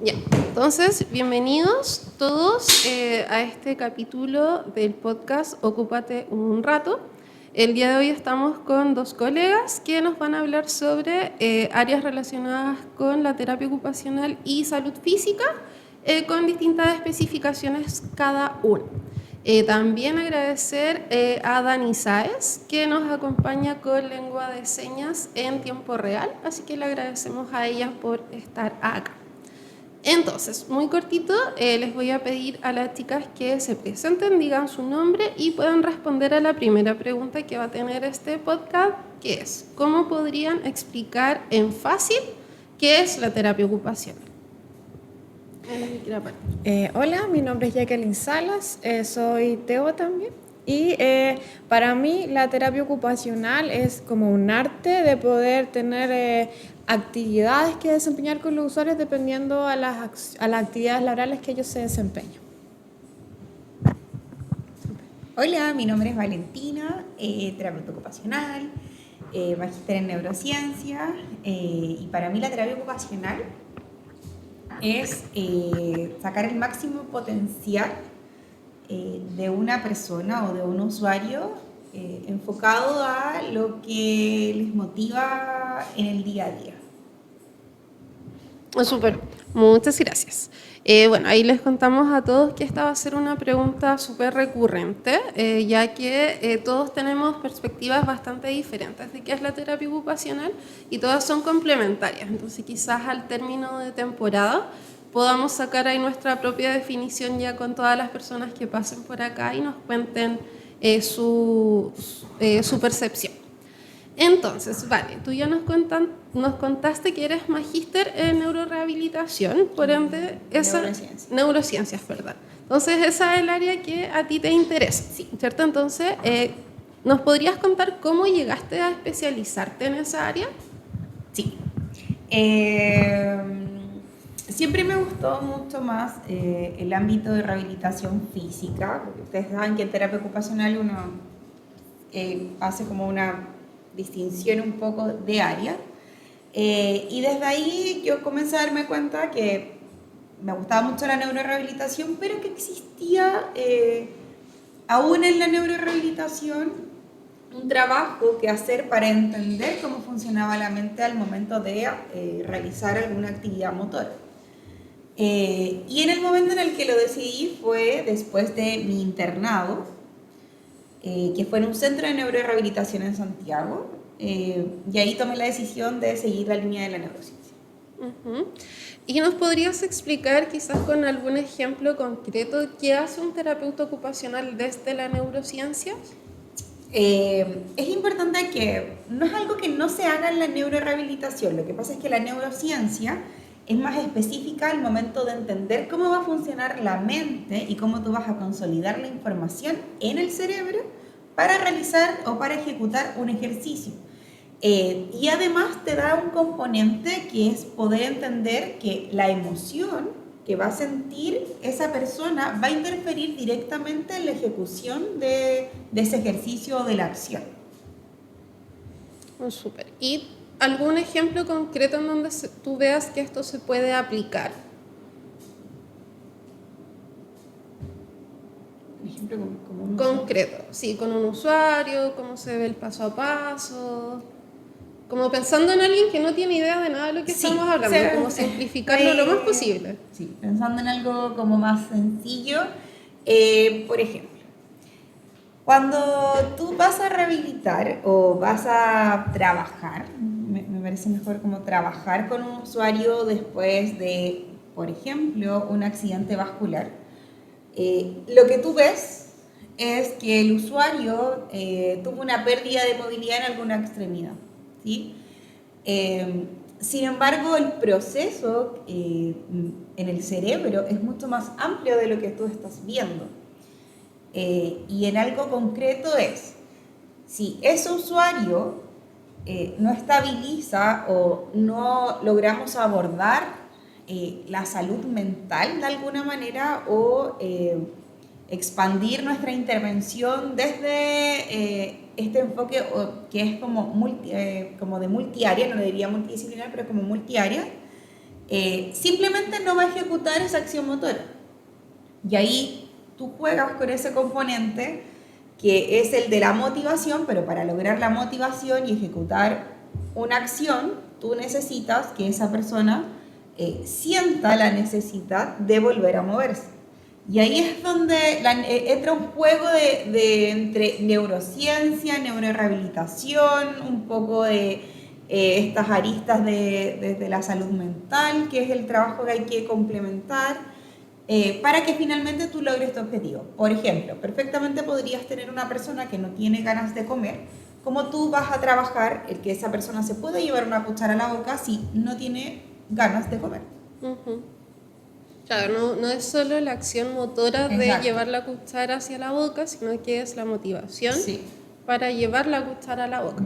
Ya, entonces, bienvenidos todos a este capítulo del podcast Ocúpate un rato. El día de hoy estamos con dos colegas que nos van a hablar sobre áreas relacionadas con la terapia ocupacional y salud física, con distintas especificaciones cada una. También agradecer a Dani Sáez, que nos acompaña con lengua de señas en tiempo real, así que le agradecemos a ella por estar acá. Entonces, muy cortito, les voy a pedir a las chicas que se presenten, digan su nombre y puedan responder a la primera pregunta que va a tener este podcast, que es, ¿cómo podrían explicar en fácil qué es la terapia ocupacional? Hola, mi nombre es Jacqueline Salas, soy TEO también. Y para mí la terapia ocupacional es como un arte de poder tener actividades que desempeñar con los usuarios dependiendo a las actividades laborales que ellos se desempeñan. Hola, mi nombre es Valentina, terapeuta ocupacional, magíster en neurociencia, y para mí la terapia ocupacional es sacar el máximo potencial de una persona o de un usuario enfocado a lo que les motiva en el día a día. Súper, muchas gracias. Bueno, ahí les contamos a todos que esta va a ser una pregunta súper recurrente, ya que todos tenemos perspectivas bastante diferentes de qué es la terapia ocupacional y todas son complementarias. Entonces, quizás al término de temporada podamos sacar ahí nuestra propia definición ya con todas las personas que pasen por acá y nos cuenten su percepción. Entonces, vale, tú ya nos contaste que eres magíster en neurorehabilitación, por ende, neurociencias, ¿verdad? Entonces, esa es el área que a ti te interesa, sí, ¿cierto? Entonces, ¿nos podrías contar cómo llegaste a especializarte en esa área? Sí. Siempre me gustó mucho más el ámbito de rehabilitación física, porque ustedes saben que en terapia ocupacional uno hace como una distinción un poco de área. Y desde ahí yo comencé a darme cuenta que me gustaba mucho la neurorehabilitación, pero que existía aún en la neurorehabilitación un trabajo que hacer para entender cómo funcionaba la mente al momento de realizar alguna actividad motora. Y en el momento en el que lo decidí fue después de mi internado, que fue en un centro de neurorehabilitación en Santiago, y ahí tomé la decisión de seguir la línea de la neurociencia. ¿Y nos podrías explicar quizás con algún ejemplo concreto qué hace un terapeuta ocupacional desde la neurociencia? Es importante que no es algo que no se haga en la neurorehabilitación, lo que pasa es que la neurociencia es más específica al momento de entender cómo va a funcionar la mente y cómo tú vas a consolidar la información en el cerebro para realizar o para ejecutar un ejercicio. Y además te da un componente que es poder entender que la emoción que va a sentir esa persona va a interferir directamente en la ejecución de ese ejercicio o de la acción. Súper. ¿Y algún ejemplo concreto en donde tú veas que esto se puede aplicar? Un ejemplo como un concreto, sí, con un usuario, cómo se ve el paso a paso, como pensando en alguien que no tiene idea de nada de lo que estamos hablando, como simplificarlo lo más posible. Sí, pensando en algo como más sencillo, por ejemplo, cuando tú vas a rehabilitar o vas a trabajar, me parece mejor como trabajar con un usuario después de, por ejemplo, un accidente vascular, lo que tú ves es que el usuario tuvo una pérdida de movilidad en alguna extremidad, ¿sí? Sin embargo, el proceso en el cerebro es mucho más amplio de lo que tú estás viendo. Y en algo concreto es, si ese usuario no estabiliza o no logramos abordar la salud mental de alguna manera o expandir nuestra intervención desde este enfoque que es como de multiárea, no le diría multidisciplinar, pero como multiárea, simplemente no va a ejecutar esa acción motora. Y ahí tú juegas con ese componente que es el de la motivación, pero para lograr la motivación y ejecutar una acción, tú necesitas que esa persona sienta la necesidad de volver a moverse. Y ahí es donde entra un juego entre neurociencia, neurorehabilitación, un poco de estas aristas de la salud mental, que es el trabajo que hay que complementar para que finalmente tú logres tu objetivo. Por ejemplo, perfectamente podrías tener una persona que no tiene ganas de comer. ¿Cómo tú vas a trabajar el que esa persona se pueda llevar una cuchara a la boca si no tiene ganas de comer? Claro, no es solo la acción motora de Exacto. llevar la cuchara hacia la boca, sino que es la motivación para llevar la cuchara a la boca.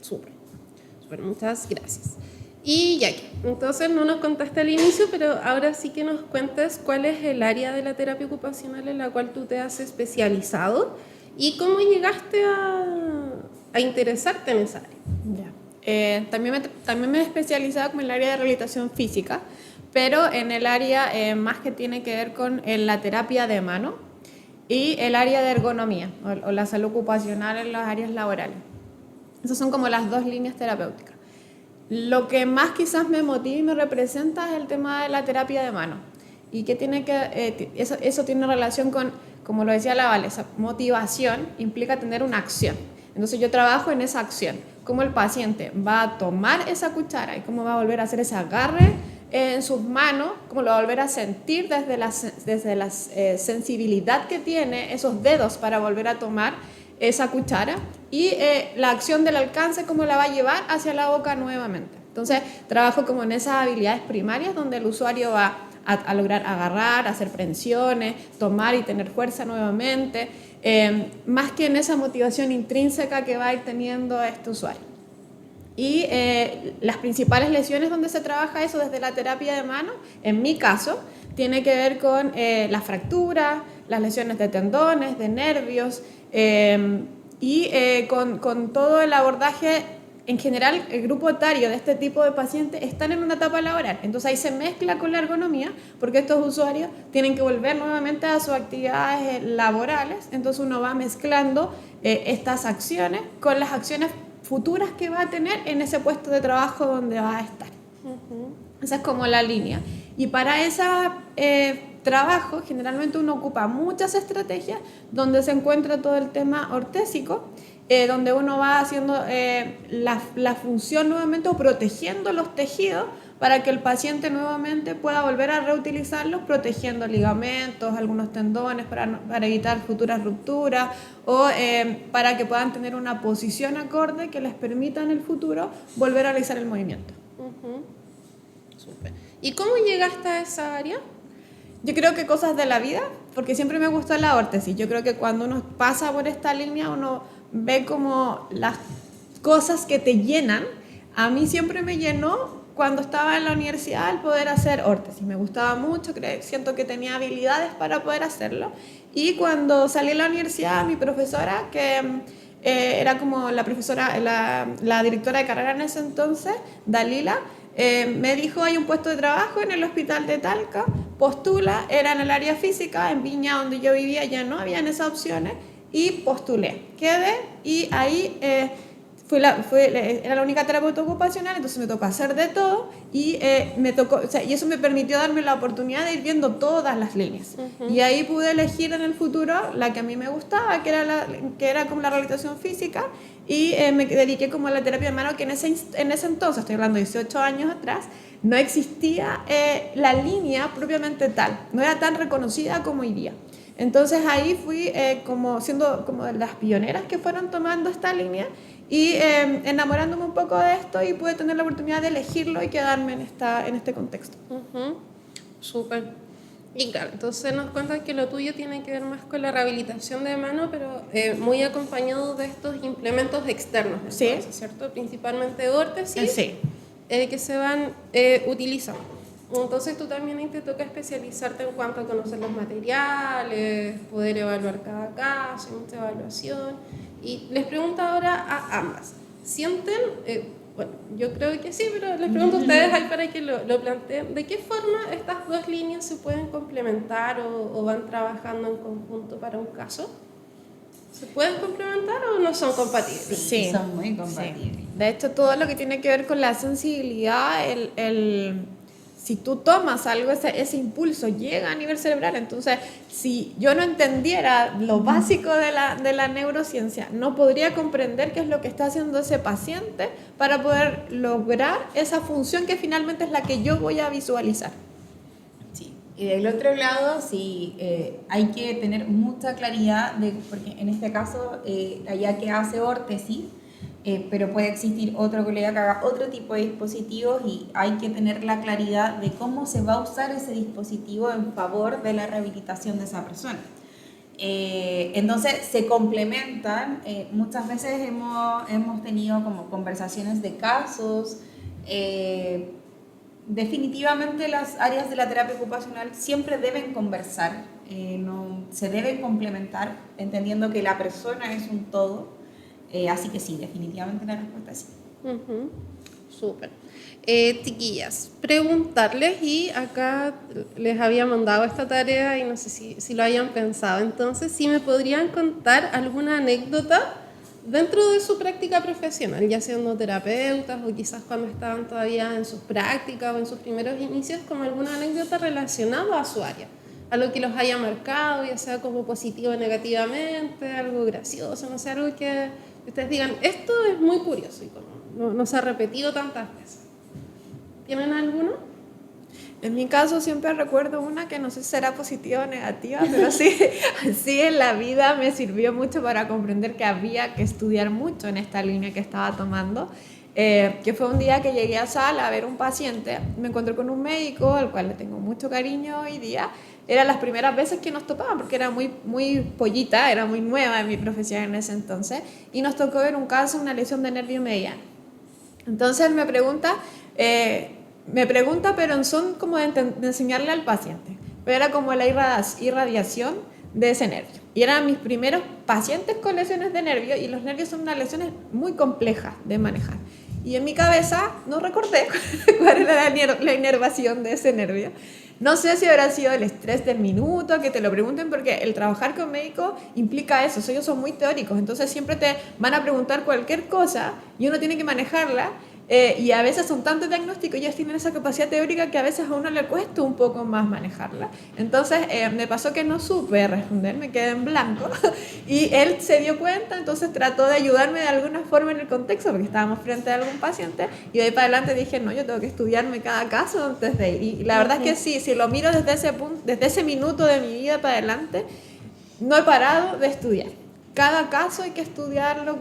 Súper, muchas gracias. Y ya que, entonces no nos contaste al inicio, pero ahora sí que nos cuentes cuál es el área de la terapia ocupacional en la cual tú te has especializado y cómo llegaste a interesarte en esa área. Ya. También me he especializado como en el área de rehabilitación física, pero en el área más que tiene que ver con la terapia de mano y el área de ergonomía o la salud ocupacional en las áreas laborales. Esas son como las dos líneas terapéuticas. Lo que más quizás me motiva y me representa es el tema de la terapia de mano. Y que tiene que, eso tiene relación con, como lo decía la Vale, esa motivación implica tener una acción. Entonces yo trabajo en esa acción. Cómo el paciente va a tomar esa cuchara y cómo va a volver a hacer ese agarre en sus manos, cómo lo va a volver a sentir desde la sensibilidad que tiene esos dedos para volver a tomar esa cuchara y la acción del alcance, cómo la va a llevar hacia la boca nuevamente. Entonces, trabajo como en esas habilidades primarias donde el usuario va a lograr agarrar, hacer prensiones, tomar y tener fuerza nuevamente, más que en esa motivación intrínseca que va a ir teniendo este usuario. Y las principales lesiones donde se trabaja eso desde la terapia de mano, en mi caso, tiene que ver con las fracturas, las lesiones de tendones, de nervios, y con todo el abordaje. En general, el grupo etario de este tipo de pacientes están en una etapa laboral, entonces ahí se mezcla con la ergonomía porque estos usuarios tienen que volver nuevamente a sus actividades laborales, entonces uno va mezclando estas acciones con las acciones futuras que va a tener en ese puesto de trabajo donde va a estar. Esa es como la línea. Y para ese trabajo generalmente uno ocupa muchas estrategias donde se encuentra todo el tema ortésico, donde uno va haciendo la función nuevamente o protegiendo los tejidos para que el paciente nuevamente pueda volver a reutilizarlos, protegiendo ligamentos, algunos tendones para evitar futuras rupturas o para que puedan tener una posición acorde que les permita en el futuro volver a realizar el movimiento. Súper. ¿Y cómo llegaste a esa área? Yo creo que cosas de la vida, porque siempre me gustó la órtesis. Yo creo que cuando uno pasa por esta línea, uno ve como las cosas que te llenan. A mí siempre me llenó cuando estaba en la universidad el poder hacer órtesis. Me gustaba mucho, siento que tenía habilidades para poder hacerlo. Y cuando salí de la universidad, mi profesora, que era como la profesora, la directora de carrera en ese entonces, Dalila, me dijo, hay un puesto de trabajo en el hospital de Talca, postula, era en el área física, en Viña donde yo vivía ya no habían esas opciones y postulé, quedé y ahí era la única terapeuta ocupacional, entonces me tocó hacer de todo y y eso me permitió darme la oportunidad de ir viendo todas las líneas. Y ahí pude elegir en el futuro la que a mí me gustaba, que era como la rehabilitación física, y me dediqué como a la terapia de mano, que en ese entonces, estoy hablando de 18 años atrás, no existía la línea propiamente tal, no era tan reconocida como hoy día. Entonces ahí fui como siendo como de las pioneras que fueron tomando esta línea y enamorándome un poco de esto, y pude tener la oportunidad de elegirlo y quedarme en este contexto. Súper. Y claro, entonces nos cuentas que lo tuyo tiene que ver más con la rehabilitación de mano, pero muy acompañado de estos implementos externos, entonces, sí, ¿cierto? Principalmente órtesis, sí. que se van utilizando. Entonces tú también ahí te toca especializarte en cuanto a conocer los materiales, poder evaluar cada caso, mucha evaluación. Y les pregunto ahora a ambas, ¿sienten Bueno, yo creo que sí, pero les pregunto a ustedes ahí para que lo planteen. ¿De qué forma estas dos líneas se pueden complementar o van trabajando en conjunto para un caso? ¿Se pueden complementar o no son compatibles? Sí, son muy compatibles. Sí. De hecho, todo lo que tiene que ver con la sensibilidad, si tú tomas algo, ese impulso llega a nivel cerebral. Entonces, si yo no entendiera lo básico de la neurociencia, no podría comprender qué es lo que está haciendo ese paciente para poder lograr esa función que finalmente es la que yo voy a visualizar. Sí. Y del otro lado, sí, hay que tener mucha claridad, porque en este caso, allá que hace órtesis, pero puede existir otro colega que haga otro tipo de dispositivos y hay que tener la claridad de cómo se va a usar ese dispositivo en favor de la rehabilitación de esa persona. Entonces se complementan, muchas veces hemos tenido como conversaciones de casos. Definitivamente las áreas de la terapia ocupacional siempre deben conversar, se deben complementar, entendiendo que la persona es un todo. Así que sí, definitivamente la respuesta es sí. Súper. Chiquillas, preguntarles, y acá les había mandado esta tarea y no sé si lo hayan pensado, entonces, si me podrían contar alguna anécdota dentro de su práctica profesional, ya siendo terapeutas o quizás cuando estaban todavía en sus prácticas o en sus primeros inicios, como alguna anécdota relacionada a su área, algo que los haya marcado, ya sea como positivo o negativamente, algo gracioso, no sé, algo que ustedes digan, esto es muy curioso y como no se ha repetido tantas veces. ¿Tienen alguno? En mi caso siempre recuerdo una que no sé si será positiva o negativa, pero sí en la vida me sirvió mucho para comprender que había que estudiar mucho en esta línea que estaba tomando. Que fue un día que llegué a sala a ver un paciente, me encontré con un médico al cual le tengo mucho cariño hoy día. Eran las primeras veces que nos topaban porque era muy pollita, era muy nueva en mi profesión en ese entonces, y nos tocó ver un caso, una lesión de nervio mediano. Entonces él me pregunta, pero en son como de enseñarle al paciente, pero era como la irradiación de ese nervio. Y eran mis primeros pacientes con lesiones de nervio, y los nervios son unas lesiones muy complejas de manejar. Y en mi cabeza no recordé cuál era la inervación de ese nervio. No sé si habrá sido el estrés del minuto, que te lo pregunten, porque el trabajar con médicos implica eso. Ellos son muy teóricos, entonces siempre te van a preguntar cualquier cosa y uno tiene que manejarla. Y a veces son tantos diagnósticos y ellos tienen esa capacidad teórica que a veces a uno le cuesta un poco más manejarla. Entonces me pasó que no supe responder, me quedé en blanco y él se dio cuenta, entonces trató de ayudarme de alguna forma en el contexto porque estábamos frente a algún paciente, y de ahí para adelante dije, no, yo tengo que estudiarme cada caso antes de ir. Y la verdad es que sí, si lo miro desde ese punto, desde ese minuto de mi vida para adelante, no he parado de estudiar. Cada caso hay que estudiarlo,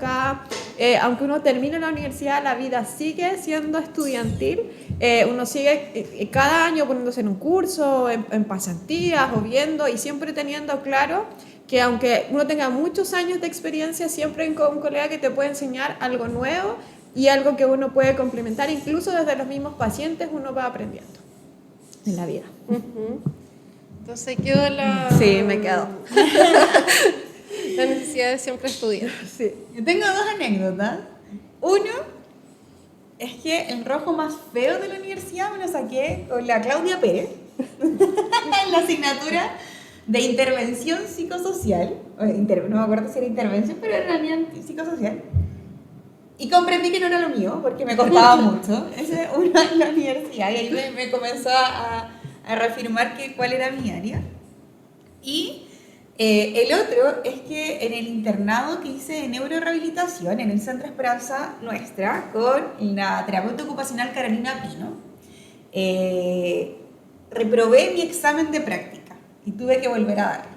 aunque uno termine la universidad, la vida sigue siendo estudiantil. Uno sigue cada año poniéndose en un curso, en pasantías o viendo, y siempre teniendo claro que aunque uno tenga muchos años de experiencia, siempre hay un colega que te puede enseñar algo nuevo y algo que uno puede complementar. Incluso desde los mismos pacientes uno va aprendiendo en la vida. Entonces quedó la... Sí, me quedó. La necesidad de siempre estudiar. Sí. Yo tengo dos anécdotas. Uno es que el rojo más feo de la universidad me lo saqué con la Claudia Pérez en la asignatura de intervención psicosocial. No me acuerdo si era intervención, pero era psicosocial. Y comprendí que no era lo mío porque me costaba mucho. Ese uno en la universidad, y ahí me comenzó a reafirmar cuál era mi área. Y el otro es que en el internado que hice de neurorehabilitación en el Centro Esperanza Nuestra con la terapeuta ocupacional Carolina Pino, reprobé mi examen de práctica y tuve que volver a darlo.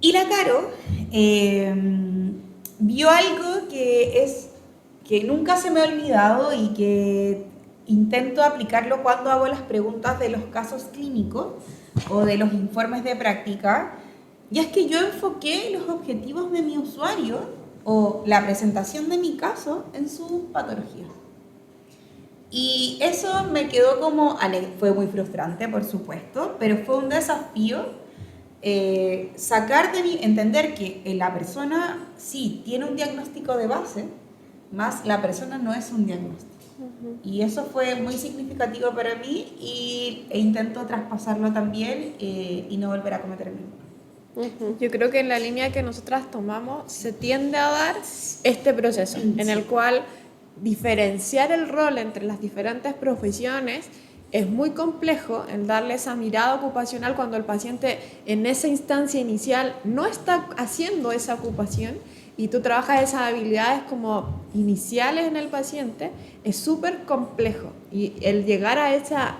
Y la Caro vio algo que nunca se me ha olvidado y que intento aplicarlo cuando hago las preguntas de los casos clínicos o de los informes de práctica. Y es que yo enfoqué los objetivos de mi usuario o la presentación de mi caso en su patología. Y eso me quedó como... Fue muy frustrante, por supuesto, pero fue un desafío entender que la persona sí tiene un diagnóstico de base, más la persona no es un diagnóstico. Y eso fue muy significativo para mí e intento traspasarlo también y no volver a cometer el mismo. Yo creo que en la línea que nosotras tomamos se tiende a dar este proceso en el cual diferenciar el rol entre las diferentes profesiones es muy complejo, en darle esa mirada ocupacional cuando el paciente en esa instancia inicial no está haciendo esa ocupación y tú trabajas esas habilidades como iniciales en el paciente, es súper complejo. Y el llegar a esa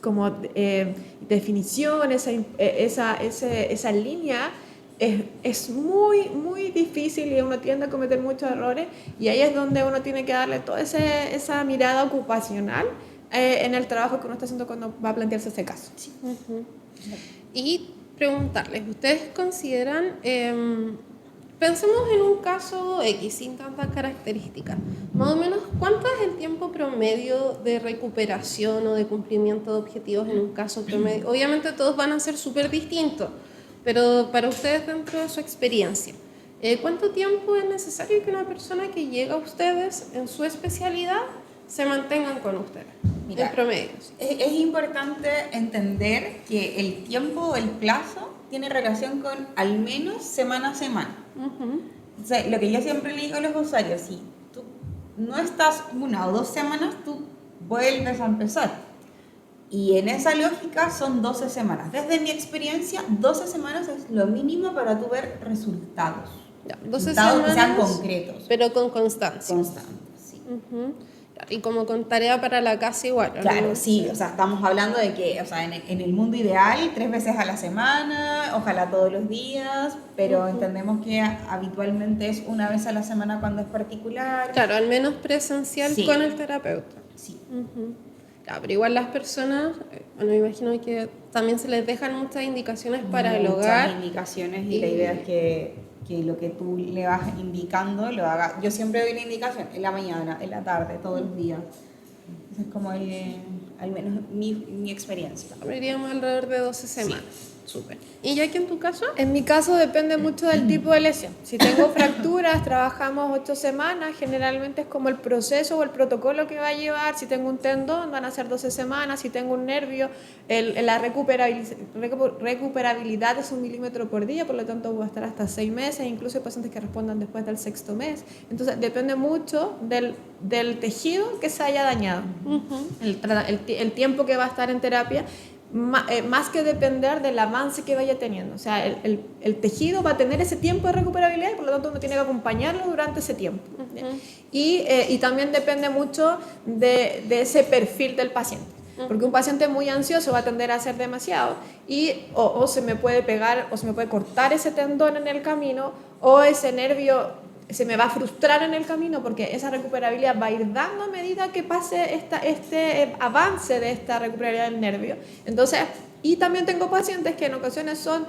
como, definición, esa línea, es muy, muy difícil y uno tiende a cometer muchos errores y ahí es donde uno tiene que darle toda esa mirada ocupacional en el trabajo que uno está haciendo cuando va a plantearse ese caso. Sí. Y preguntarles, ¿ustedes consideran, pensemos en un caso X sin tantas características, más o menos cuánto es el tiempo promedio de recuperación o de cumplimiento de objetivos en un caso promedio? Obviamente todos van a ser súper distintos, pero para ustedes dentro de su experiencia, ¿cuánto tiempo es necesario que una persona que llega a ustedes en su especialidad se mantengan con ustedes? Mira, en promedio. Sí. Es importante entender que el tiempo o el plazo tiene relación con al menos semana a semana. O sea, lo que yo siempre le digo a los usuarios, si tú no estás 1 o 2 semanas, tú vuelves a empezar. Y en esa lógica son 12 semanas. Desde mi experiencia, 12 semanas es lo mínimo para tú ver resultados. Ya, 12 resultados semanas, que sean concretos. Pero con constancia. Constantes, sí. Y como con tarea para la casa igual. Claro, ¿no? sí, o sea, estamos hablando de que, o sea, en el mundo ideal, 3 veces a la semana, ojalá todos los días, pero entendemos que habitualmente es 1 vez a la semana cuando es particular. Claro, al menos presencial Sí. con el terapeuta. Sí. Claro, pero igual las personas, bueno, me imagino que también se les dejan muchas indicaciones para el hogar. Muchas indicaciones y la idea es que lo que tú le vas indicando lo haga. Yo siempre doy una indicación en la mañana, en la tarde, todos los días. Esa es como al menos mi experiencia. Iríamos alrededor de 12 semanas. Súper. ¿Y ya que en tu caso? En mi caso depende mucho del tipo de lesión. Si tengo fracturas, trabajamos 8 semanas, generalmente es como el proceso o el protocolo que va a llevar. Si tengo un tendón, van a ser 12 semanas. Si tengo un nervio, la recuperabilidad es 1 milímetro por día, por lo tanto va a estar hasta 6 meses, incluso hay pacientes que respondan después del 6.º mes. Entonces depende mucho del tejido que se haya dañado, el tiempo que va a estar en terapia. Más que depender del avance que vaya teniendo. O sea, el tejido va a tener ese tiempo de recuperabilidad y por lo tanto uno tiene que acompañarlo durante ese tiempo. Y también depende mucho de ese perfil del paciente. Porque un paciente muy ansioso va a tender a hacer demasiado y o se me puede pegar o se me puede cortar ese tendón en el camino o ese nervio se me va a frustrar en el camino porque esa recuperabilidad va a ir dando a medida que pase este avance de esta recuperabilidad del nervio. Entonces, y también tengo pacientes que en ocasiones son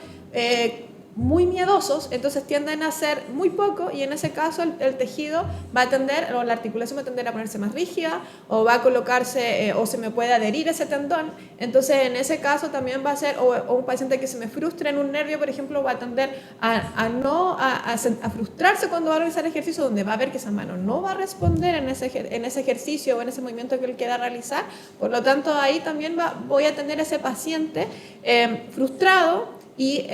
muy miedosos, entonces tienden a hacer muy poco y en ese caso el tejido va a tender, o la articulación va a tender a ponerse más rígida o va a colocarse o se me puede adherir ese tendón. Entonces en ese caso también va a ser, o un paciente que se me frustre en un nervio, por ejemplo, va a tender a frustrarse cuando va a realizar ejercicio donde va a ver que esa mano no va a responder en ese ejercicio o en ese movimiento que él quiera realizar. Por lo tanto ahí también voy a tener ese paciente frustrado. Y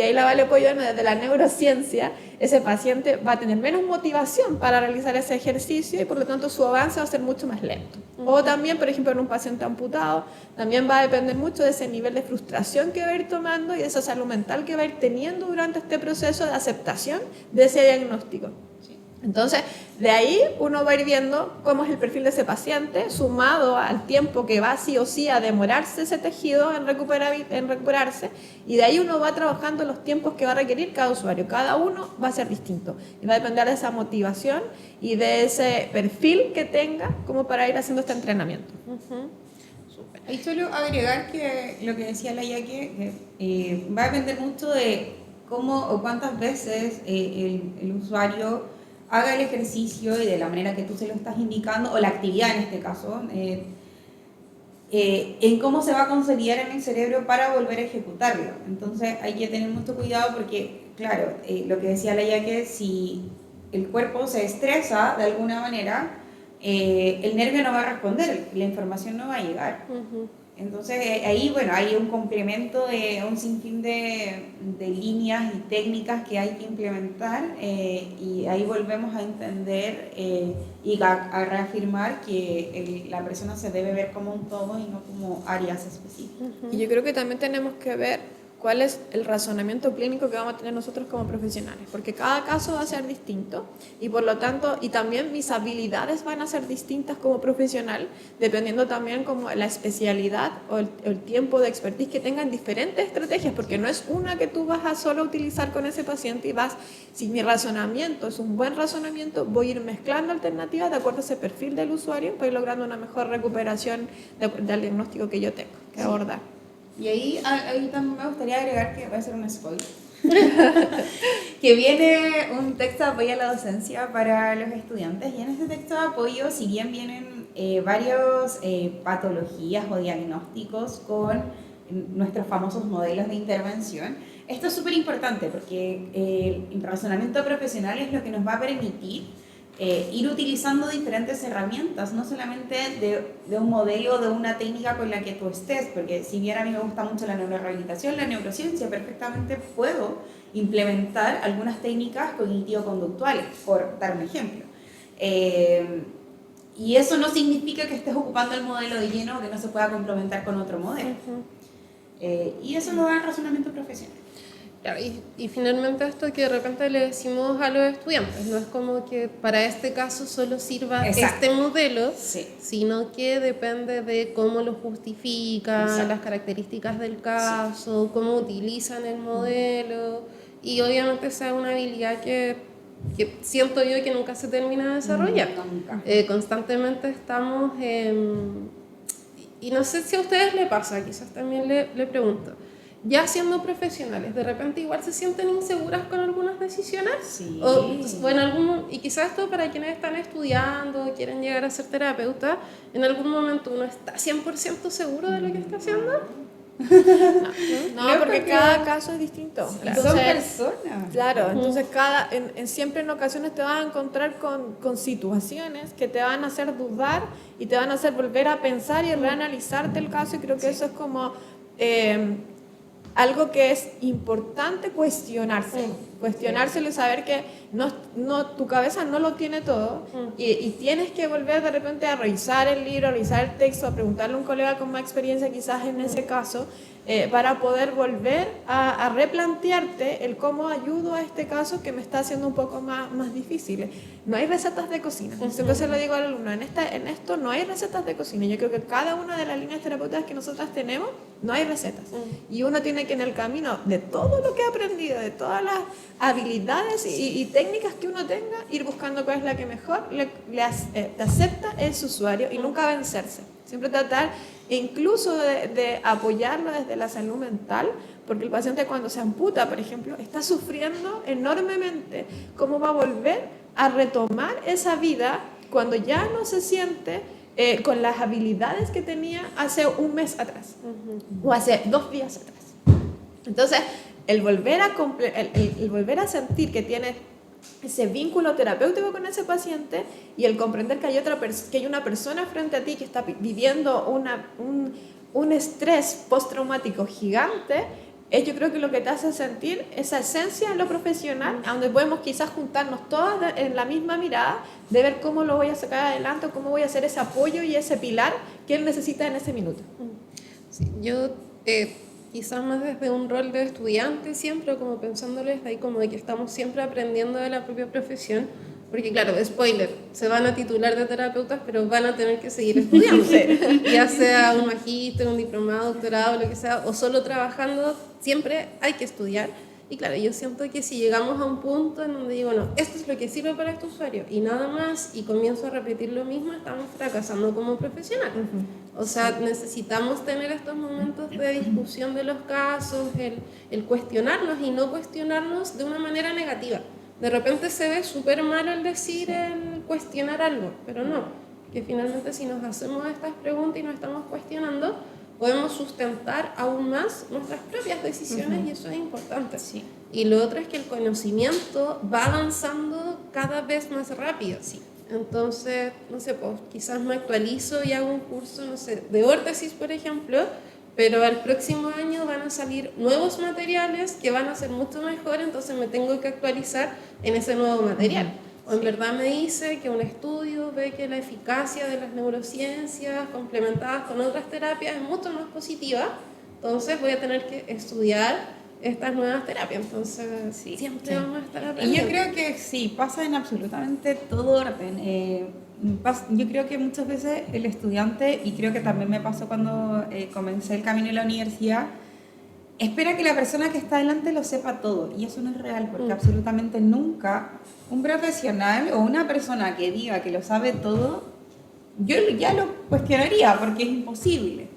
ahí la Vale Pollón, desde la neurociencia, ese paciente va a tener menos motivación para realizar ese ejercicio y por lo tanto su avance va a ser mucho más lento. O también, por ejemplo, en un paciente amputado, también va a depender mucho de ese nivel de frustración que va a ir tomando y de esa salud mental que va a ir teniendo durante este proceso de aceptación de ese diagnóstico. Entonces, de ahí uno va a ir viendo cómo es el perfil de ese paciente, sumado al tiempo que va sí o sí a demorarse ese tejido en recuperarse, y de ahí uno va trabajando los tiempos que va a requerir cada usuario. Cada uno va a ser distinto y va a depender de esa motivación y de ese perfil que tenga como para ir haciendo este entrenamiento. Ahí solo agregar que lo que decía la Yaque, va a depender mucho de cómo o cuántas veces el usuario haga el ejercicio y de la manera que tú se lo estás indicando, o la actividad en este caso, en cómo se va a consolidar en el cerebro para volver a ejecutarlo. Entonces hay que tener mucho cuidado porque, claro, lo que decía la Yaque, si el cuerpo se estresa de alguna manera, el nervio no va a responder, la información no va a llegar. Entonces ahí, bueno, hay un complemento de un sinfín de líneas y técnicas que hay que implementar, y ahí volvemos a entender y a reafirmar que la persona se debe ver como un todo y no como áreas específicas. Y yo creo que también tenemos que ver cuál es el razonamiento clínico que vamos a tener nosotros como profesionales, porque cada caso va a ser distinto y por lo tanto, y también mis habilidades van a ser distintas como profesional, dependiendo también como la especialidad o el tiempo de expertise que tengan diferentes estrategias, porque no es una que tú vas a solo utilizar con ese paciente y vas, si mi razonamiento es un buen razonamiento, voy a ir mezclando alternativas de acuerdo a ese perfil del usuario para ir logrando una mejor recuperación del diagnóstico que yo tengo que abordar. Y ahí también me gustaría agregar que va a ser un spoiler. Que viene un texto de apoyo a la docencia para los estudiantes, y en este texto de apoyo, si bien vienen varias patologías o diagnósticos con nuestros famosos modelos de intervención, esto es súper importante porque el razonamiento profesional es lo que nos va a permitir ir utilizando diferentes herramientas, no solamente de un modelo, de una técnica con la que tú estés, porque si bien a mí me gusta mucho la neurorehabilitación, la neurociencia, perfectamente puedo implementar algunas técnicas cognitivo-conductuales, por dar un ejemplo. Y eso no significa que estés ocupando el modelo de lleno o que no se pueda complementar con otro modelo. Y eso lo da el razonamiento profesional. Claro, y finalmente esto que de repente le decimos a los estudiantes, no es como que para este caso solo sirva este modelo, sino que depende de cómo lo justifican, las características del caso, cómo utilizan el modelo, y obviamente esa es una habilidad que siento yo que nunca se termina de desarrollar. Constantemente estamos y no sé si a ustedes les pasa, quizás también le pregunto, ya siendo profesionales, de repente igual se sienten inseguras con algunas decisiones. Sí. Y quizás esto para quienes están estudiando, quieren llegar a ser terapeuta, en algún momento uno está 100% seguro de lo que está haciendo. No, porque cada caso es distinto. Entonces, son personas. Claro, entonces siempre en ocasiones te vas a encontrar con situaciones que te van a hacer dudar y te van a hacer volver a pensar y reanalizarte el caso, y creo que eso es como algo que es importante cuestionárselo y saber que tu cabeza no lo tiene todo, y tienes que volver de repente a revisar el libro, a revisar el texto, a preguntarle a un colega con más experiencia quizás en ese caso, para poder volver a replantearte el cómo ayudo a este caso que me está haciendo un poco más difícil. No hay recetas de cocina. Siempre se lo digo al alumno, en esto no hay recetas de cocina. Yo creo que cada una de las líneas terapéuticas que nosotras tenemos, no hay recetas. Y uno tiene que, en el camino de todo lo que ha aprendido, de todas las habilidades y técnicas que uno tenga, ir buscando cuál es la que mejor te acepta ese usuario, y nunca vencerse. Siempre tratar incluso de apoyarlo desde la salud mental, porque el paciente cuando se amputa, por ejemplo, está sufriendo enormemente. ¿Cómo va a volver a retomar esa vida cuando ya no se siente con las habilidades que tenía hace un mes atrás o hace 2 días atrás? Entonces, el volver a sentir que tiene ese vínculo terapéutico con ese paciente, y el comprender que hay una persona frente a ti que está viviendo un estrés postraumático gigante, yo creo que lo que te hace sentir esa esencia en lo profesional, a donde podemos quizás juntarnos todas en la misma mirada de ver cómo lo voy a sacar adelante, o cómo voy a hacer ese apoyo y ese pilar que él necesita en ese minuto. Sí, yo quizás más desde un rol de estudiante siempre, como pensándoles de ahí como de que estamos siempre aprendiendo de la propia profesión, porque claro, spoiler, se van a titular de terapeutas, pero van a tener que seguir estudiando, ya sea un magíster, un diplomado, doctorado, lo que sea, o solo trabajando, siempre hay que estudiar. Y claro, yo siento que si llegamos a un punto en donde digo, no, esto es lo que sirve para este usuario y nada más, y comienzo a repetir lo mismo, estamos fracasando como profesional. O sea, necesitamos tener estos momentos de discusión de los casos, el cuestionarnos y no cuestionarnos de una manera negativa. De repente se ve súper mal el decir, el cuestionar algo, pero no, que finalmente si nos hacemos estas preguntas y nos estamos cuestionando, podemos sustentar aún más nuestras propias decisiones, y eso es importante. Y lo otro es que el conocimiento va avanzando cada vez más rápido. Sí. Entonces, no sé, pues quizás me actualizo y hago un curso, no sé, de órtesis, por ejemplo, pero al próximo año van a salir nuevos materiales que van a ser mucho mejor, entonces me tengo que actualizar en ese nuevo material. O en verdad me dice que un estudio ve que la eficacia de las neurociencias complementadas con otras terapias es mucho más positiva, entonces voy a tener que estudiar estas nuevas terapias, entonces siempre vamos a estar Y aprendiendo. yo creo que sí, pasa en absolutamente todo orden. Yo creo que muchas veces el estudiante, y creo que también me pasó cuando comencé el camino en la universidad, espera que la persona que está delante lo sepa todo, y eso no es real, porque absolutamente nunca un profesional o una persona que diga que lo sabe todo, yo ya lo cuestionaría, porque es imposible.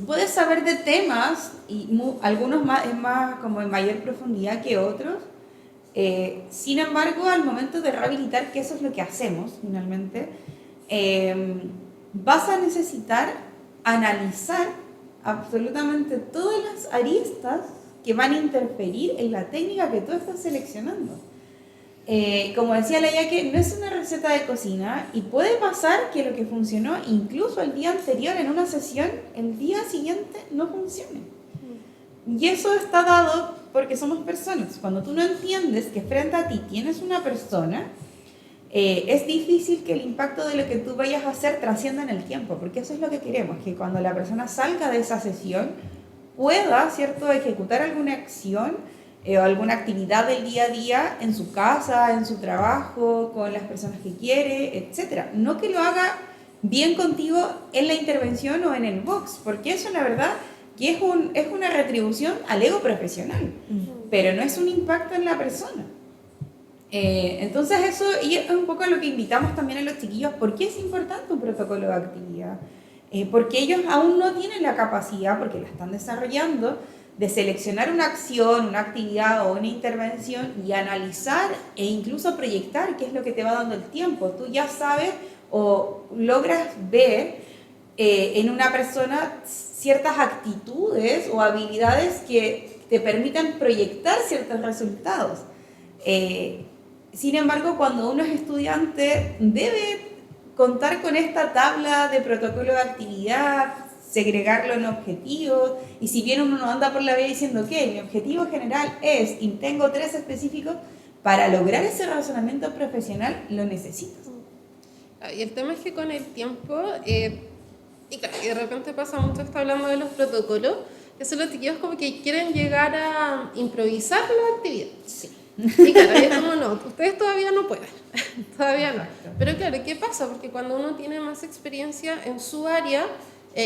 Puedes saber de temas, y algunos más, es más como en mayor profundidad que otros, sin embargo, al momento de rehabilitar, que eso es lo que hacemos finalmente, vas a necesitar analizar absolutamente todas las aristas que van a interferir en la técnica que tú estás seleccionando. Como decía la Yaque, no es una receta de cocina y puede pasar que lo que funcionó incluso el día anterior en una sesión, el día siguiente no funcione. Y eso está dado porque somos personas. Cuando tú no entiendes que frente a ti tienes una persona, es difícil que el impacto de lo que tú vayas a hacer trascienda en el tiempo, porque eso es lo que queremos, que cuando la persona salga de esa sesión pueda, ¿cierto?, ejecutar alguna acción o alguna actividad del día a día en su casa, en su trabajo, con las personas que quiere, etc. No que lo haga bien contigo en la intervención o en el box, porque eso la verdad que es una retribución al ego profesional, pero no es un impacto en la persona. Entonces eso y es un poco lo que invitamos también a los chiquillos. ¿Por qué es importante un protocolo de actividad? Porque ellos aún no tienen la capacidad, porque la están desarrollando, de seleccionar una acción, una actividad o una intervención y analizar e incluso proyectar qué es lo que te va dando el tiempo. Tú ya sabes o logras ver en una persona ciertas actitudes o habilidades que te permitan proyectar ciertos resultados. Sin embargo, cuando uno es estudiante, debe contar con esta tabla de protocolo de actividad, segregarlo en objetivos, y si bien uno no anda por la vida diciendo que mi objetivo general es, y tengo 3 específicos, para lograr ese razonamiento profesional lo necesitas. Y el tema es que con el tiempo, y claro, y de repente pasa mucho, está hablando de los protocolos, que son los chiquillos como que quieren llegar a improvisar la actividad. Sí. Y claro, es como no, ustedes todavía no pueden, todavía no. Pero claro, ¿qué pasa? Porque cuando uno tiene más experiencia en su área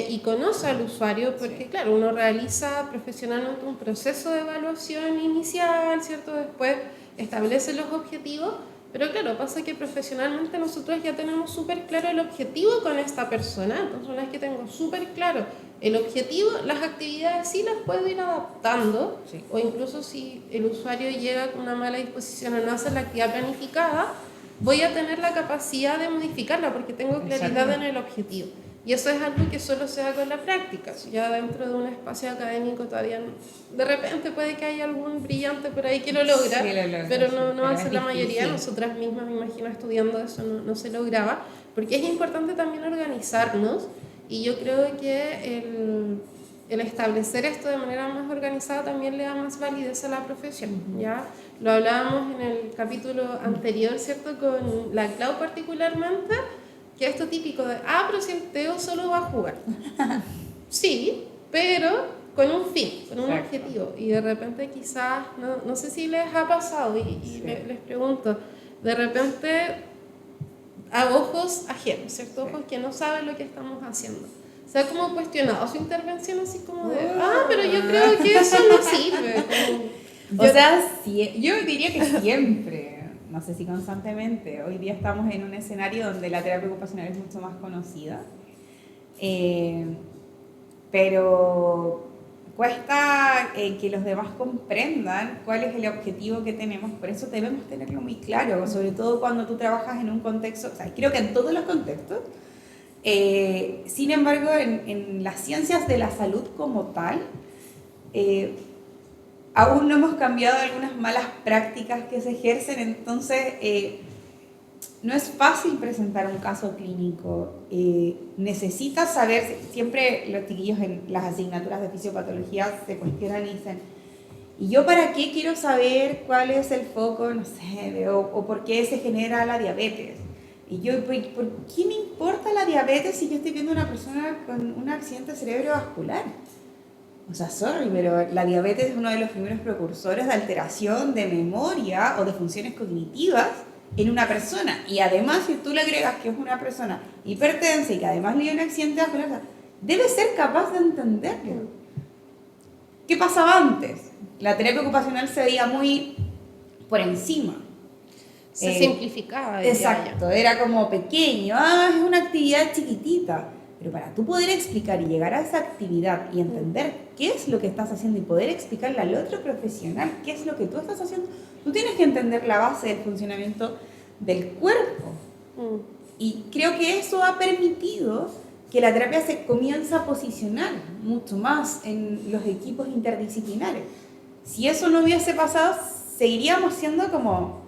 y conoce al usuario, porque claro, uno realiza profesionalmente un proceso de evaluación inicial, ¿cierto? Después establece los objetivos, pero claro, pasa que profesionalmente nosotros ya tenemos súper claro el objetivo con esta persona, entonces una vez que tengo súper claro el objetivo, las actividades sí las puedo ir adaptando, sí. O incluso si el usuario llega con una mala disposición o no hace la actividad planificada, voy a tener la capacidad de modificarla porque tengo claridad en el objetivo. Y eso es algo que solo se da con la práctica. Si ya dentro de un espacio académico todavía de repente puede que haya algún brillante por ahí que lo logra, sí, pero no va a ser la mayoría. Nosotras mismas, me imagino, estudiando eso no se lograba, porque es importante también organizarnos, y yo creo que el establecer esto de manera más organizada también le da más validez a la profesión. ¿Ya? Lo hablábamos en el capítulo anterior, ¿cierto? Con la Clau particularmente, que esto típico de, pero si el Teo solo va a jugar. Sí, pero con un fin, con un objetivo. Y de repente quizás, no sé si les ha pasado, y les pregunto, de repente a ojos ajenos, ¿cierto? Ojos que no saben lo que estamos haciendo. Se ha como cuestionado su intervención así como de, pero yo creo que eso no sirve. Yo diría que siempre. No sé si constantemente. Hoy día estamos en un escenario donde la terapia ocupacional es mucho más conocida, pero cuesta que los demás comprendan cuál es el objetivo que tenemos. Por eso debemos tenerlo muy claro, sobre todo cuando tú trabajas en un contexto, o sea, creo que en todos los contextos. Sin embargo, en las ciencias de la salud como tal, aún no hemos cambiado algunas malas prácticas que se ejercen, entonces no es fácil presentar un caso clínico. Necesitas saber, siempre los chiquillos en las asignaturas de fisiopatología se cuestionan y dicen, ¿y yo para qué quiero saber cuál es el foco, no sé, o por qué se genera la diabetes? Y yo, ¿por qué me importa la diabetes si yo estoy viendo a una persona con un accidente cerebrovascular? O sea, sorry, pero la diabetes es uno de los primeros precursores de alteración de memoria o de funciones cognitivas en una persona. Y además, si tú le agregas que es una persona hipertensa y que además le dio un accidente vascular, debe ser capaz de entenderlo. ¿Qué pasaba antes? La terapia ocupacional se veía muy por encima. Se simplificaba. Exacto, era como pequeño, es una actividad chiquitita. Pero para tú poder explicar y llegar a esa actividad y entender qué es lo que estás haciendo y poder explicarle al otro profesional qué es lo que tú estás haciendo, tú tienes que entender la base del funcionamiento del cuerpo. Y creo que eso ha permitido que la terapia se comienza a posicionar mucho más en los equipos interdisciplinares. Si eso no hubiese pasado, seguiríamos siendo como,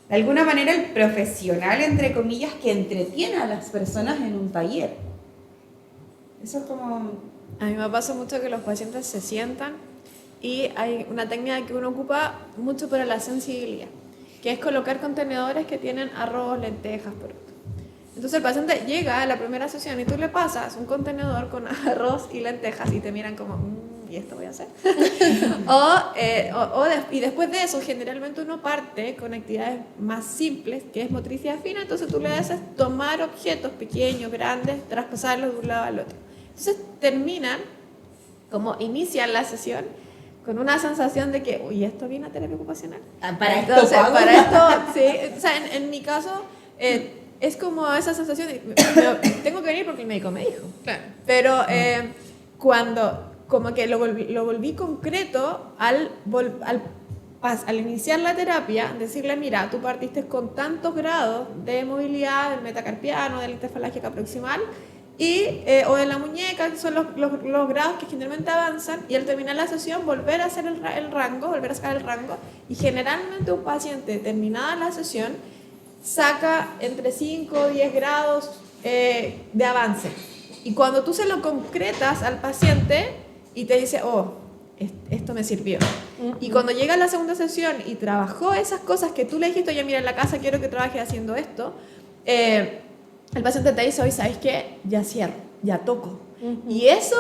de alguna manera, el profesional, entre comillas, que entretiene a las personas en un taller. Eso es como... A mí me pasa mucho que los pacientes se sientan y hay una técnica que uno ocupa mucho para la sensibilidad, que es colocar contenedores que tienen arroz, lentejas, poroto. Entonces el paciente llega a la primera sesión y tú le pasas un contenedor con arroz y lentejas y te miran como, ¿y esto voy a hacer? Y después de eso, generalmente uno parte con actividades más simples, que es motricidad fina, entonces tú le haces tomar objetos pequeños, grandes, traspasarlos de un lado al otro. Entonces terminan, como inician la sesión, con una sensación de que, uy, ¿esto viene a terapia ocupacional? Para Entonces, esto, para esto, sí, o sea, en mi caso, es como esa sensación de, tengo que venir porque el médico me dijo. Claro. Pero cuando, como que lo volví concreto al iniciar la terapia, decirle, mira, tú partiste con tantos grados de movilidad del metacarpiano, de la interfalágica proximal, o de la muñeca, que son los grados que generalmente avanzan, y al terminar la sesión volver a hacer el rango, volver a sacar el rango, y generalmente un paciente, terminada la sesión, saca entre 5 o 10 grados de avance. Y cuando tú se lo concretas al paciente y te dice, esto me sirvió. Y cuando llega a la segunda sesión y trabajó esas cosas que tú le dijiste, oye, mira, en la casa quiero que trabajes haciendo esto, el paciente te dice, oye, ¿sabes qué? Ya cierro, ya toco. Y eso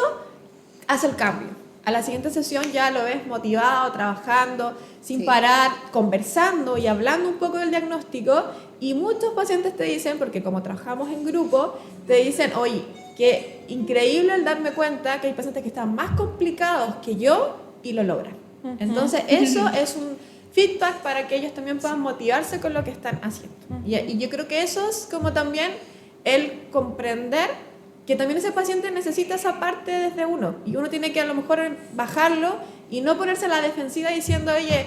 hace el cambio. A la siguiente sesión ya lo ves motivado, trabajando, sin parar, conversando y hablando un poco del diagnóstico. Y muchos pacientes te dicen, porque como trabajamos en grupo, te dicen, oye, qué increíble el darme cuenta que hay pacientes que están más complicados que yo y lo logran. Entonces, eso es un feedback para que ellos también puedan motivarse con lo que están haciendo. Y yo creo que eso es como también el comprender que también ese paciente necesita esa parte desde uno. Y uno tiene que a lo mejor bajarlo y no ponerse a la defensiva diciendo, oye,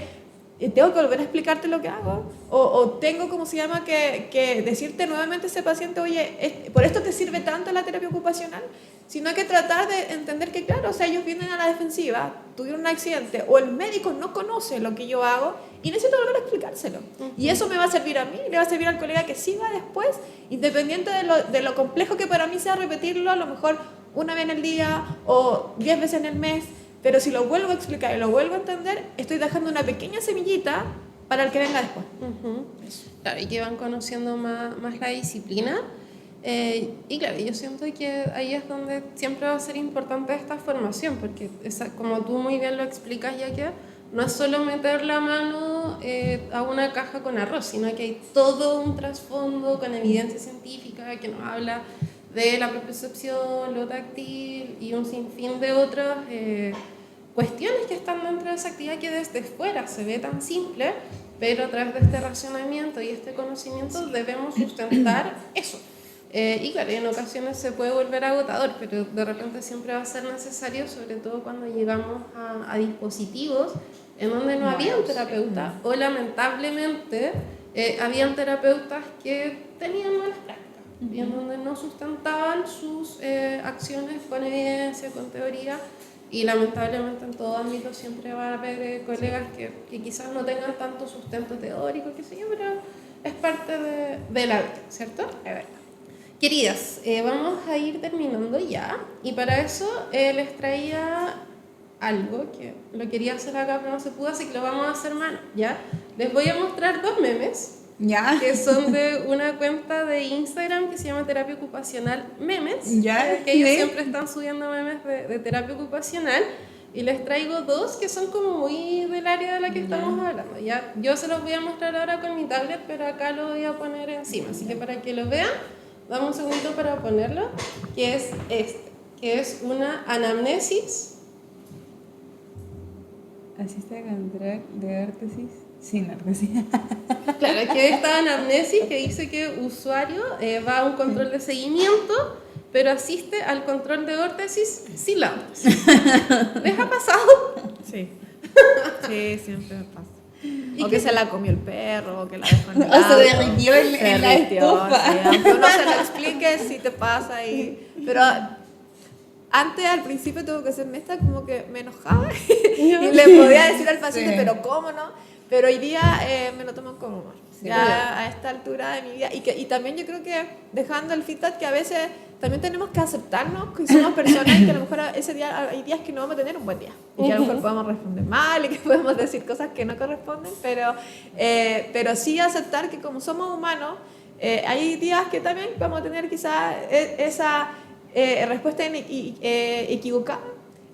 tengo que volver a explicarte lo que hago, o tengo, como se llama, que decirte nuevamente a ese paciente, oye, por esto te sirve tanto la terapia ocupacional, sino que tratar de entender que, claro, o sea, ellos vienen a la defensiva, tuvieron un accidente, o el médico no conoce lo que yo hago y necesito volver a explicárselo. Y eso me va a servir a mí, le va a servir al colega que siga después, independiente de lo complejo que para mí sea repetirlo, a lo mejor una vez en el día o 10 veces en el mes. Pero si lo vuelvo a explicar y lo vuelvo a entender, estoy dejando una pequeña semillita para el que venga después. Claro, y que van conociendo más la disciplina. Y claro, yo siento que ahí es donde siempre va a ser importante esta formación, porque como tú muy bien lo explicas, ya que no es solo meter la mano a una caja con arroz, sino que hay todo un trasfondo con evidencia científica que nos habla de la propiocepción, lo táctil y un sinfín de otras cuestiones que están dentro de esa actividad que desde fuera se ve tan simple, pero a través de este racionamiento y este conocimiento debemos sustentar eso. Y claro, en ocasiones se puede volver agotador, pero de repente siempre va a ser necesario, sobre todo cuando llegamos a dispositivos en donde no había un terapeuta, o lamentablemente habían terapeutas que tenían malas prácticas, y en donde no sustentaban sus acciones con evidencia, con teoría, y lamentablemente en todo ámbito siempre va a haber colegas que quizás no tengan tanto sustento teórico, qué sé yo, pero es parte de la vida, ¿cierto? Es verdad. Queridas, vamos a ir terminando ya, y para eso les traía algo que lo quería hacer acá pero no se pudo, así que lo vamos a hacer mal, ¿ya? Les voy a mostrar 2 memes Ya. que son de una cuenta de Instagram que se llama Terapia Ocupacional Memes, Ya. que ellos siempre están subiendo memes de terapia ocupacional, y les traigo 2 que son como muy del área de la que estamos hablando. Ya, yo se los voy a mostrar ahora con mi tablet, pero acá lo voy a poner encima, así que para que lo vean, dame un segundito para ponerlo, que es este, que es una anamnesis. Asiste a control de órtesis sin órtesis. Claro, que esta anamnesis que dice que usuario va a un control de seguimiento, pero asiste al control de órtesis sin la órtesis. ¿Les ha pasado? Sí. Sí, siempre me pasa. O que se la comió el perro, o que la dejó en el O se auto. derritió en la estufa. Sí, aunque uno se lo explique, sí te pasa. Pero antes, al principio, tuve que ser honesta, como que me enojaba y le podía decir al paciente, Sí. pero ¿cómo no? Pero hoy día me lo tomo con humor. Sí. Ya a esta altura de mi vida. Y también yo creo que dejando el feedback que a veces también tenemos que aceptarnos que somos personas y que a lo mejor ese día hay días que no vamos a tener un buen día. Y que a lo mejor podemos responder mal y que podemos decir cosas que no corresponden, pero sí aceptar que como somos humanos, hay días que también vamos a tener quizás esa respuesta equivocada.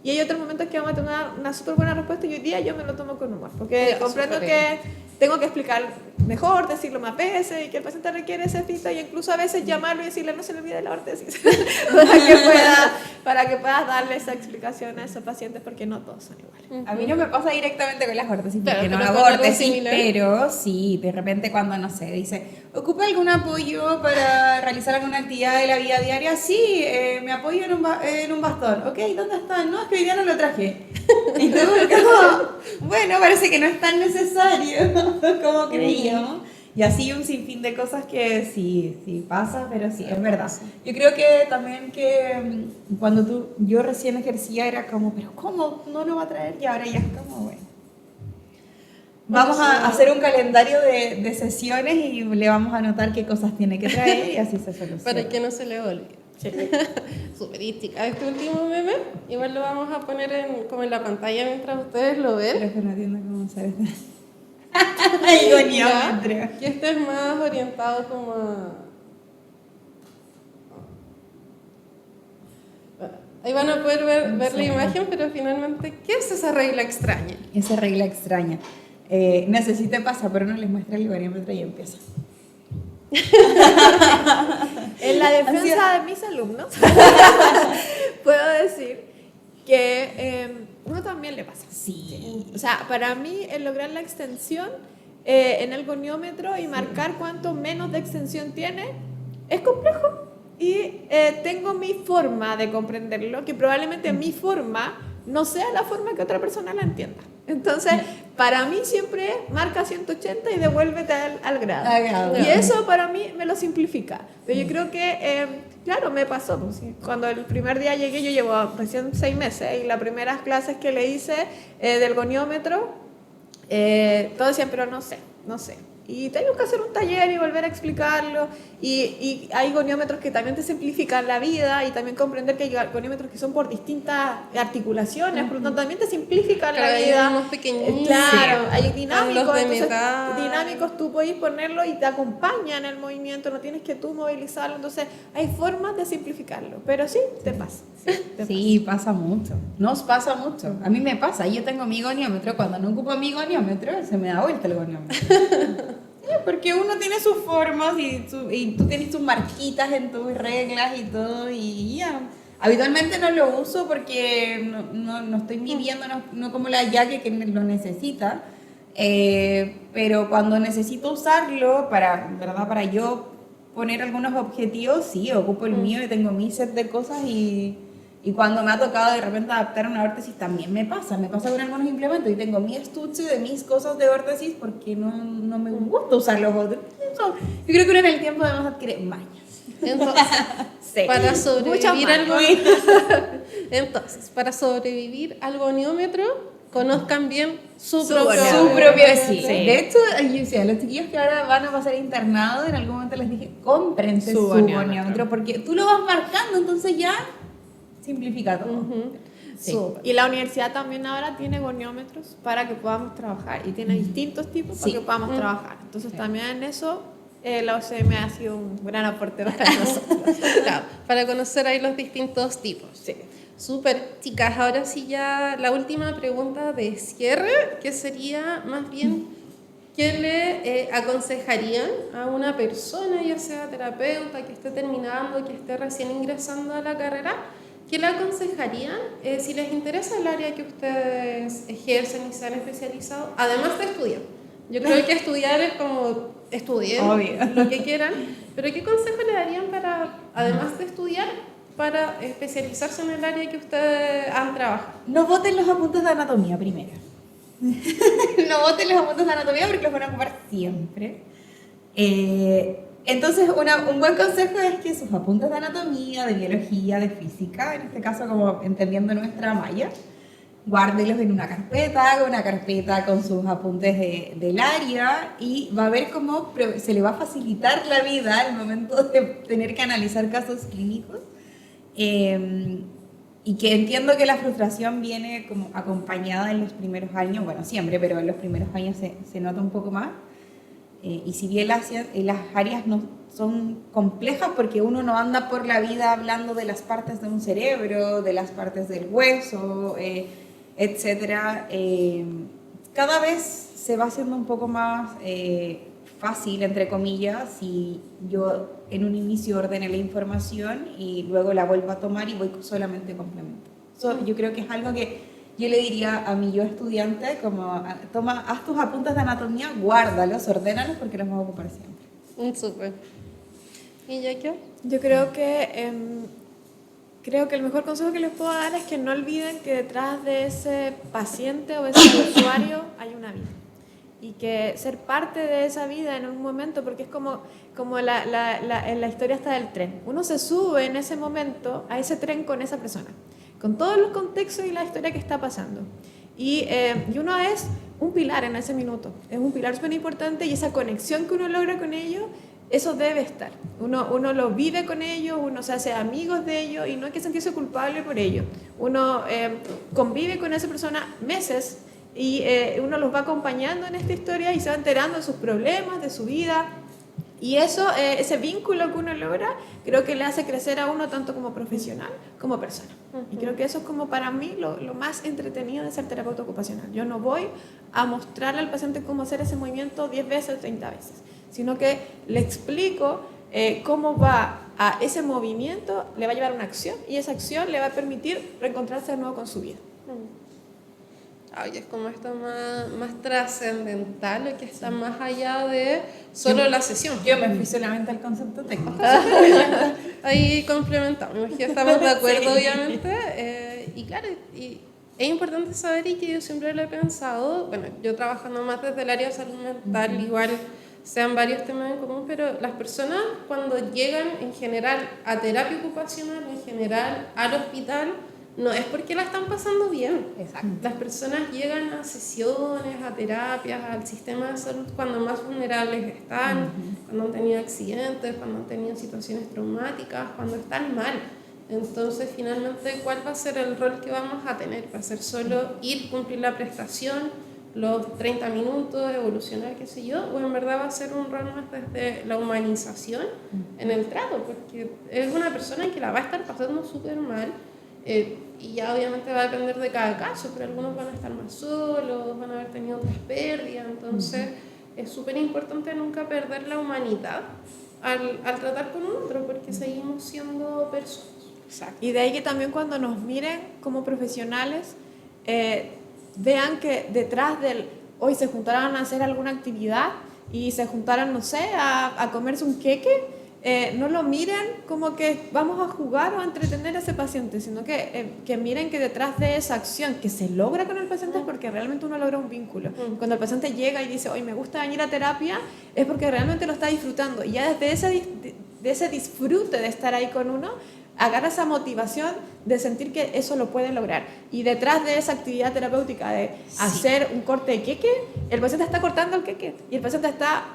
Y hay otros momentos que vamos a tener una súper buena respuesta y hoy día yo me lo tomo con humor. Porque Ya, comprendo súper que tengo que explicar mejor, decirlo más veces y que el paciente requiere ese feedback y incluso a veces llamarlo y decirle no se le olvide la órtesis para que puedas darle esa explicación a esos pacientes porque no todos son iguales. A mí no me pasa directamente con las órtesis porque Claro, no pero hago con algo órtesis, similar. pero sí, de repente cuando, no sé, dice, ¿ocupa algún apoyo para realizar alguna actividad de la vida diaria? Sí, me apoyo en un bastón. Ok, ¿dónde está? No, es que hoy día no lo traje. Y tú como, bueno, parece que no es tan necesario como creíamos. Y así un sinfín de cosas que sí pasa, pero sí, es verdad. Yo creo que también que cuando yo recién ejercía era como, pero ¿cómo no lo va a traer? Y ahora ya es como, bueno. Vamos a hacer un calendario de sesiones y le vamos a anotar qué cosas tiene que traer y así se soluciona. Para que no se le olvide. Superística. Este último meme, igual lo vamos a poner como en la pantalla mientras ustedes lo ven. Pero que no entiendo cómo se ve. El goniómetro. Ya, que este es más orientado como a... Bueno, ahí van a poder ver la imagen, pero finalmente, ¿qué es esa regla extraña? Esa regla extraña. Necesite pasa, pero no les muestra el goniómetro y empieza. En la defensa de mis alumnos, puedo decir que uno también le pasa. Sí. O sea, para mí, el lograr la extensión en el goniómetro y marcar cuánto menos de extensión tiene es complejo. Y tengo mi forma de comprenderlo, que probablemente mi forma no sea la forma que otra persona la entienda. Entonces, para mí siempre marca 180 y devuélvete al grado. Y eso para mí me lo simplifica. Pero yo creo que, claro, me pasó. Pues, ¿sí? Cuando el primer día llegué, yo llevo recién 6 meses y las primeras clases que le hice del goniómetro, todos decían, pero no sé. Y tengo que hacer un taller y volver a explicarlo. Y hay goniómetros que también te simplifican la vida y también comprender que hay goniómetros que son por distintas articulaciones, por lo tanto también te simplifican la Hay vida. unos pequeñitos. Claro, hay Los dinámicos, de entonces metal. dinámicos tú puedes ponerlo y te acompañan el movimiento, no tienes que tú movilizarlo, entonces hay formas de simplificarlo, pero sí, te pasa. Sí, pasa mucho. Nos pasa mucho. A mí me pasa. Yo tengo mi goniómetro. Cuando no ocupo mi goniómetro, se me da vuelta el goniómetro. Porque uno tiene sus formas y tú tienes tus marquitas en tus reglas y todo. Y ya. Habitualmente no lo uso porque no estoy midiendo, no como la Yaque que lo necesita. Pero cuando necesito usarlo para yo poner algunos objetivos, sí, ocupo el mío y tengo mi set de cosas y cuando me ha tocado de repente adaptar una órtesis también me pasa con algunos implementos y tengo mi estuche de mis cosas de órtesis porque no me gusta usar los otros. Yo creo que uno en el tiempo además adquiere mañas. Entonces, Sí. para Muchas sobrevivir manos. entonces, para sobrevivir al goniómetro, conozcan bien su Su propio propio sí. Sí. De hecho, yo decía, los chiquillos que ahora van a pasar internado, en algún momento les dije, cómprense Su su goniómetro. goniómetro, porque tú lo vas marcando, entonces ya simplifica todo. Ujú. Sí. Súper. Y la universidad también ahora tiene goniómetros para que podamos trabajar y tiene distintos tipos Sí. para que podamos trabajar. Entonces también en eso la OCM ha sido un gran aporte para nosotros. Claro, para conocer ahí los distintos tipos. Sí. Súper, chicas, ahora sí ya la última pregunta de cierre, que sería más bien, ¿qué le aconsejarían a una persona, ya sea terapeuta, que esté terminando, que esté recién ingresando a la carrera? ¿Qué le aconsejarían si les interesa el área que ustedes ejercen y se han especializado, además de estudiar? Yo creo que estudiar es como estudien Obvio. lo que quieran, pero ¿qué consejo le darían para, además de estudiar, para especializarse en el área que ustedes han trabajado? No voten los apuntes de anatomía primero. No voten los apuntes de anatomía porque los van a ocupar siempre. Entonces, un buen consejo es que sus apuntes de anatomía, de biología, de física, en este caso como entendiendo nuestra malla, guárdelos en una carpeta con sus apuntes del área y va a ver cómo se le va a facilitar la vida al momento de tener que analizar casos clínicos. Y que entiendo que la frustración viene como acompañada en los primeros años, bueno, siempre, pero en los primeros años se nota un poco más. Y si bien las áreas no son complejas porque uno no anda por la vida hablando de las partes de un cerebro, de las partes del hueso, etcétera, cada vez se va haciendo un poco más fácil, entre comillas, si yo en un inicio ordene la información y luego la vuelvo a tomar y voy solamente complemento. Yo creo que es algo que yo le diría a mi yo estudiante, como, haz tus apuntes de anatomía, guárdalos, ordénalos porque los vamos a ocupar siempre. Súper. ¿Y ya qué? Yo creo que el mejor consejo que les puedo dar es que no olviden que detrás de ese paciente o ese usuario hay una vida. Y que ser parte de esa vida en un momento, porque es como en la historia está del tren. Uno se sube en ese momento a ese tren con esa persona, con todos los contextos y la historia que está pasando. Y uno es un pilar en ese minuto, es un pilar súper importante y esa conexión que uno logra con ellos, eso debe estar. Uno lo vive con ellos, uno se hace amigos de ellos y no hay que sentirse culpable por ello. Uno convive con esa persona meses y uno los va acompañando en esta historia y se va enterando de sus problemas, de su vida. Y eso, ese vínculo que uno logra, creo que le hace crecer a uno tanto como profesional como persona. Y creo que eso es como para mí lo más entretenido de ser terapeuta ocupacional. Yo no voy a mostrarle al paciente cómo hacer ese movimiento 10 veces o 30 veces, sino que le explico cómo va a ese movimiento, le va a llevar una acción y esa acción le va a permitir reencontrarse de nuevo con su vida. Ay, es como esto más trascendental, lo que está más allá de solo la sesión. Yo me fui solamente al concepto técnico. Ahí complementamos, me imagino que estamos de acuerdo, Sí. obviamente. Y claro, y es importante saber, y que yo siempre lo he pensado, bueno, yo trabajando más desde el área de salud mental, igual sean varios temas en común, pero las personas cuando llegan en general a terapia ocupacional, en general al hospital, no es porque la están pasando bien. Exacto. Las personas llegan a sesiones, a terapias, al sistema de salud cuando más vulnerables están, cuando han tenido accidentes, cuando han tenido situaciones traumáticas, cuando están mal. Entonces, finalmente, ¿cuál va a ser el rol que vamos a tener? ¿Va a ser solo ir, cumplir la prestación, los 30 minutos, evolucionar, qué sé yo? ¿O en verdad va a ser un rol más desde la humanización en el trato? Porque es una persona que la va a estar pasando súper mal. Y ya obviamente va a depender de cada caso, pero algunos van a estar más solos, van a haber tenido otras pérdidas, entonces es súper importante nunca perder la humanidad al tratar con otro, porque seguimos siendo personas. Exacto. Y de ahí que también cuando nos miren como profesionales, vean que detrás del hoy se juntaran a hacer alguna actividad y se juntaran, no sé, a comerse un queque, no lo miren como que vamos a jugar o a entretener a ese paciente, sino que miren que detrás de esa acción que se logra con el paciente es porque realmente uno logra un vínculo. Cuando el paciente llega y dice, hoy me gusta venir a terapia, es porque realmente lo está disfrutando. Y ya desde ese disfrute de estar ahí con uno, agarra esa motivación de sentir que eso lo puede lograr. Y detrás de esa actividad terapéutica de hacer un corte de queque, el paciente está cortando el queque y el paciente está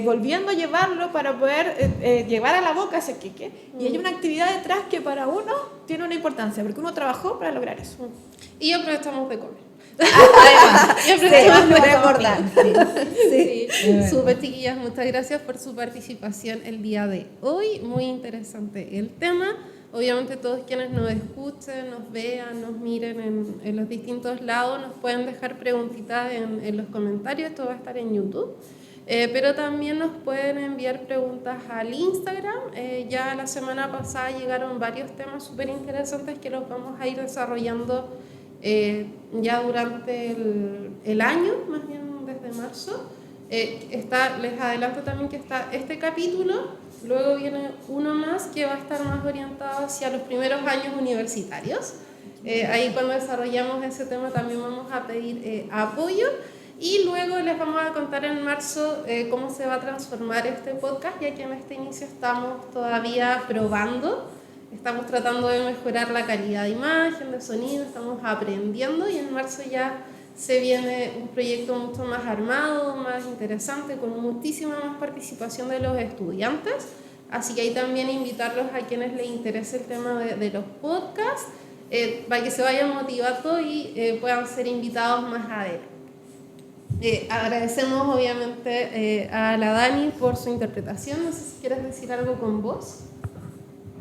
volviendo a llevarlo para poder llevar a la boca ese queque. Y hay una actividad detrás que para uno tiene una importancia, porque uno trabajó para lograr eso. Y aprovechamos de comer. Además, Y aprovechamos de muy comer. importante. Sí. Súper, chiquillas, muchas gracias por su participación el día de hoy. Muy interesante el tema. Obviamente todos quienes nos escuchen, nos vean, nos miren en los distintos lados, nos pueden dejar preguntitas en los comentarios. Esto va a estar en YouTube. Pero también nos pueden enviar preguntas al Instagram. Ya la semana pasada llegaron varios temas súper interesantes que los vamos a ir desarrollando ya durante el año, más bien desde marzo. Les adelanto también que está este capítulo, luego viene uno más que va a estar más orientado hacia los primeros años universitarios. Ahí cuando desarrollamos ese tema también vamos a pedir apoyo. Y luego les vamos a contar en marzo cómo se va a transformar este podcast, ya que en este inicio estamos todavía probando, estamos tratando de mejorar la calidad de imagen, de sonido, estamos aprendiendo y en marzo ya se viene un proyecto mucho más armado, más interesante, con muchísima más participación de los estudiantes. Así que ahí también invitarlos a quienes les interese el tema de los podcasts, para que se vayan motivando y puedan ser invitados más adelante. Agradecemos obviamente a la Dani por su interpretación. No sé si quieres decir algo con voz.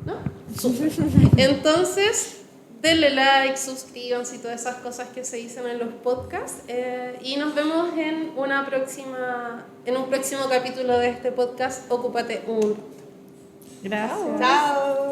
¿No? Súper. Entonces, denle like, suscríbanse y todas esas cosas que se dicen en los podcasts. Y nos vemos en un próximo capítulo de este podcast. Ocúpate un rato. Gracias. Chao.